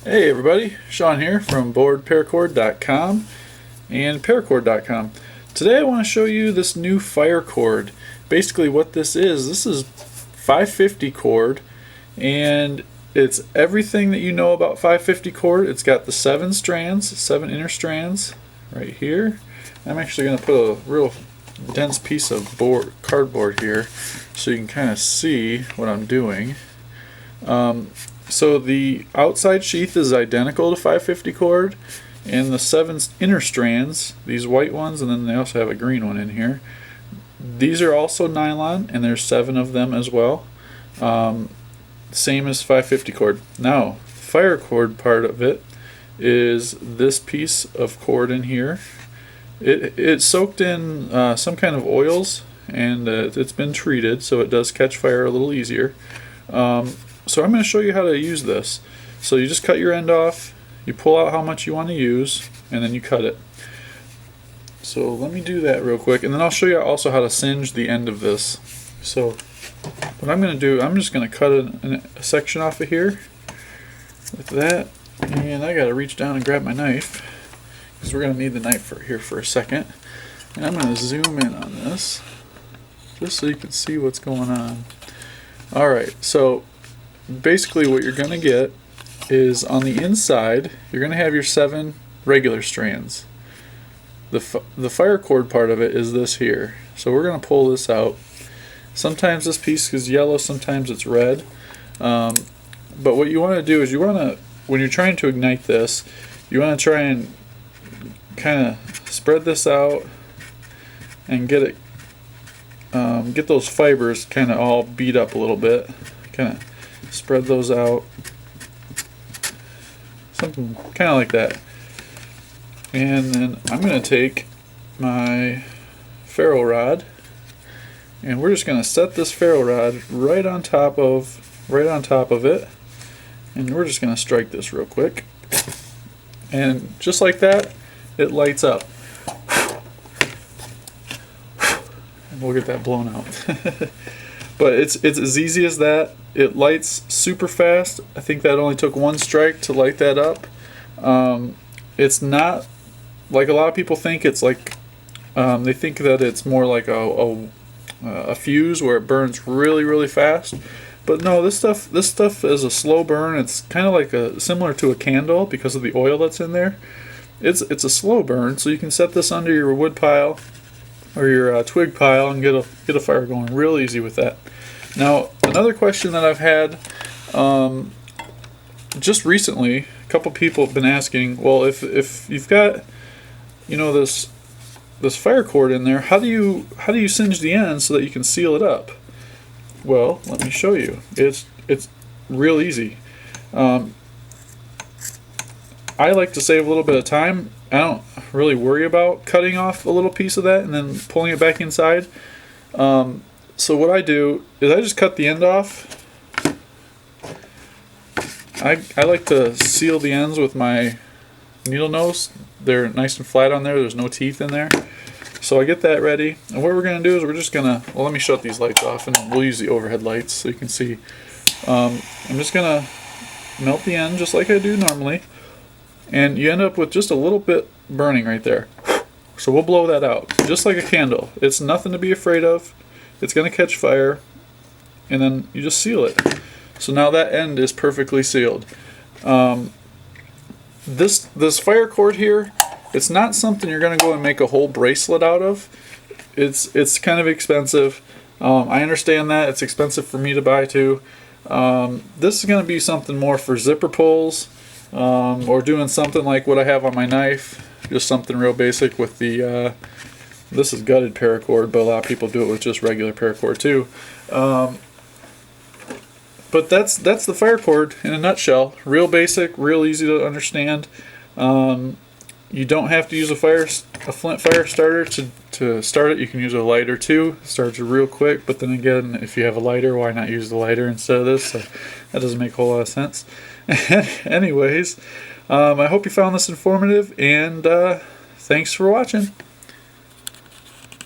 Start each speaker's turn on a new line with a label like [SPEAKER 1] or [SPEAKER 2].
[SPEAKER 1] Hey everybody, Sean here from BoredParacord.com and Paracord.com. Today I want to show you this new fire cord. Basically what this is 550 cord, and it's everything that you know about 550 cord. It's got the 7 inner strands right here. I'm actually going to put a real dense piece of cardboard here so you can kind of see what I'm doing. So the outside sheath is identical to 550 cord, and the 7 inner strands, these white ones, and then they also have a green one in here. These are also nylon, and there's 7 of them as well. Same as 550 cord. Now, fire cord part of it is this piece of cord in here. It's soaked in some kind of oils, and it's been treated so it does catch fire a little easier. So I'm going to show you how to use this. So you just cut your end off, you pull out how much you want to use, and then you cut it. So let me do that real quick, and then I'll show you also how to singe the end of this. So what I'm going to do, I'm just going to cut a section off of here with that, and I got to reach down and grab my knife because we're going to need the knife here for a second. And I'm going to zoom in on this just so you can see what's going on. Alright, so basically what you're going to get is on the inside you're going to have your 7 regular strands. The fire cord part of it is this here. So we're going to pull this out. Sometimes this piece is yellow, sometimes it's red. But what you want to do is when you're trying to ignite this, you want to try and kind of spread this out and get those fibers kind of all beat up a little bit. Kind of spread those out, something kind of like that. And then I'm going to take my ferro rod, and we're just going to set this ferro rod right on top of it, and we're just going to strike this real quick, and just like that, it lights up. And we'll get that blown out. But it's as easy as that. It lights super fast. I think that only took 1 strike to light that up. It's not like a lot of people think. It's like they think that it's more like a fuse where it burns really, really fast. But no, this stuff is a slow burn. It's kind of like similar to a candle because of the oil that's in there. It's a slow burn, so you can set this under your wood pile or your twig pile and get a fire going real easy with that. Now, another question that I've had just recently, a couple people have been asking, well, if you've got, you know, this fire cord in there, how do you singe the ends so that you can seal it up? Well, let me show you. It's real easy. I like to save a little bit of time. I don't really worry about cutting off a little piece of that and then pulling it back inside. So what I do is I just cut the end off. I like to seal the ends with my needle nose. They're nice and flat on there. There's no teeth in there. So I get that ready. And what we're going to do is we're just going to, well, let me shut these lights off and we'll use the overhead lights so you can see. I'm just going to melt the end just like I do normally. And you end up with just a little bit burning right there. So we'll blow that out, just like a candle. It's nothing to be afraid of. It's going to catch fire, and then you just seal it. So now that end is perfectly sealed. This fire cord here, it's not something you're going to go and make a whole bracelet out of. It's kind of expensive. I understand that. It's expensive for me to buy too. This is going to be something more for zipper pulls, or doing something like what I have on my knife, just something real basic with the this is gutted paracord, but a lot of people do it with just regular paracord too. But that's the fire cord in a nutshell. Real basic, real easy to understand. You don't have to use a flint fire starter to start it. You can use a lighter too. It starts real quick, but then again, if you have a lighter, why not use the lighter instead of this? So that doesn't make a whole lot of sense. Anyways, I hope you found this informative, and thanks for watching.